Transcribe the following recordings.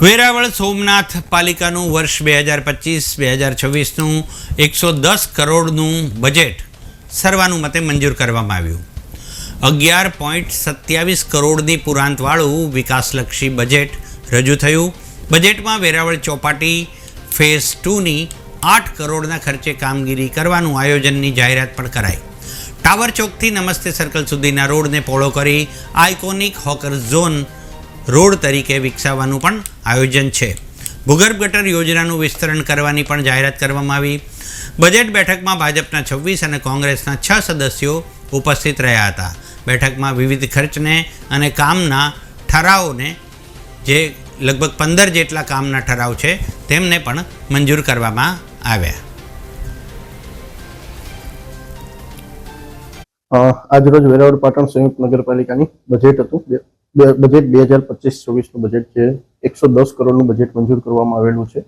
વેરાવળ સોમનાથ પાલિકાનું વર્ષ 2025-2026નું 110 કરોડનું બજેટ સર્વાનુમતે મંજૂર કરવામાં આવ્યું. 11.27 કરોડની પુરાંતવાળું વિકાસલક્ષી બજેટ રજૂ થયું. બજેટમાં વેરાવળ ચોપાટી ફેઝ 2ની 8 કરોડના ખર્ચે કામગીરી કરવાનું આયોજનની જાહેરાત પણ કરાઈ. ટાવર ચોકથી નમસ્તે સર્કલ સુધીના રોડને પહોળો કરી આઇકોનિક હોકર ઝોન રોડ તરીકે વિકસાવવાનું પણ આયોજન છે. ભૂગર્ભ ગટર યોજનાનું વિસ્તરણ કરવાની પણ જાહેરાત કરવામાં આવી. બજેટ બેઠકમાં ભાજપના 26 અને કોંગ્રેસના 6 સદસ્યો ઉપસ્થિત રહ્યા હતા. બેઠકમાં વિવિધ ખર્ચને અને કામના ઠરાવોને, જે લગભગ 15 જેટલા કામના ઠરાવ છે, તેમને પણ મંજૂર કરવામાં આવ્યા. આજરોજ વેરાવળ પાટણ સંયુક્ત નગરપાલિકાની બજેટ હતું. બજેટ 2025-24નું બજેટ છે. 110 કરોડનું બજેટ મંજૂર કરવામાં આવેલું છે.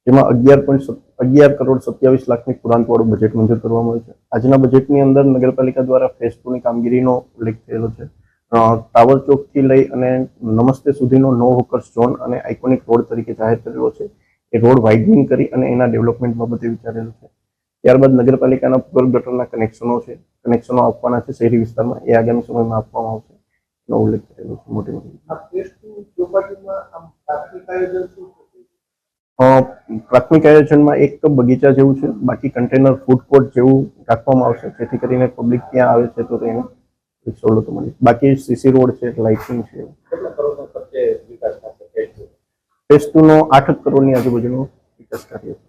જેમાં 11 કરોડ 27 લાખની પુરાંતવાળું બજેટ મંજૂર કરવામાં આવ્યું છે. આજના બજેટની અંદર નગરપાલિકા દ્વારા ફેઝ 2ની કામગીરીનો ઉલ્લેખ થયેલો છે. ટાવર ચોકથી લઈ અને નમસ્તે સુધીનો નો હોકર્સ ઝોન અને આઇકોનિક રોડ તરીકે જાહેર કરેલો છે. એ રોડ વાઇડનિંગ કરી અને એના ડેવલપમેન્ટ બાબતે વિચારેલું છે. ત્યારબાદ નગરપાલિકાના ભૂગર્ભ ગટરના કનેક્શનો આપવાના છે શહેરી વિસ્તારમાં. એ આગામી સમયમાં આપવામાં આવશે એનો ઉલ્લેખ કરેલો છે. મોટી પ્રાથમિક આયોજનમાં એક બગીચા જેવું છે, બાકી કન્ટેનર ફૂડ કોર્ટ જેવું રાખવામાં આવશે, જેથી કરીને પબ્લિક ત્યાં આવે છે તો તેને સવલતો મળી. બાકી સીસી રોડ છે, લાઇટિંગ છે. ફેઝ 2નો 8 કરોડની આજુબાજુનો વિકાસ કાર્ય છે.